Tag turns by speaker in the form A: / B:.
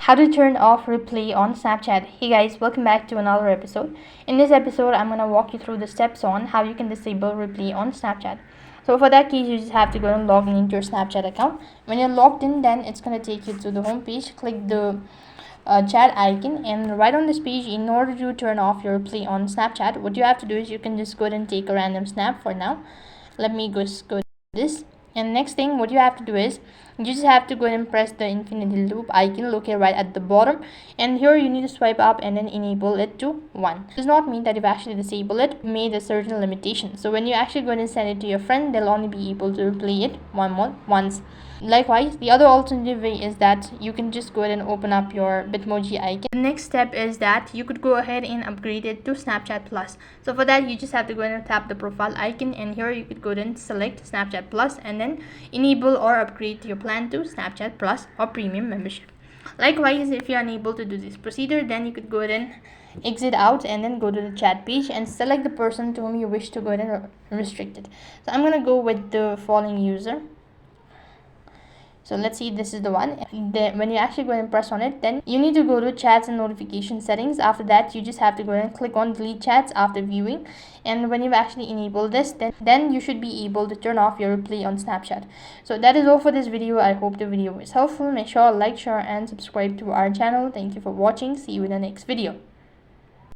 A: How to turn off replay on Snapchat. Hey guys, welcome back to another episode. In this episode, I'm going to walk you through the steps on how you can disable replay on Snapchat. So for that case, you just have to go and log in into your Snapchat account. When you're logged in, then it's going to take you to the home page. Click the chat icon, and right on this page, in order to turn off your replay on Snapchat, what you have to do is you can just go ahead and take a random snap for now. Let me just go to this. And next thing, what you have to do is you just have to go ahead and press the infinity loop icon located right at the bottom, and here you need to swipe up and then enable it to 1. This does not mean that you've actually disabled it, made a certain limitation. So when you actually go ahead and send it to your friend, they'll only be able to replay it once. Likewise, the other alternative way is that you can just go ahead and open up your Bitmoji icon. The next step is that you could go ahead and upgrade it to Snapchat Plus. So for that, you just have to go ahead and tap the profile icon, and here you could go ahead and select Snapchat Plus and then enable or upgrade your plan to Snapchat Plus or premium membership. Likewise, if you're unable to do this procedure, then you could go ahead and exit out and then go to the chat page and select the person to whom you wish to go ahead and restrict it. So I'm going to go with the following user. So let's see, this is the one. When you actually go and press on it, then you need to go to chats and notification settings. After that, you just have to go and click on delete chats after viewing. And when you've actually enabled this, then you should be able to turn off your replay on Snapchat. So that is all for this video. I hope the video was helpful. Make sure to like, share and subscribe to our channel. Thank you for watching. See you in the next video.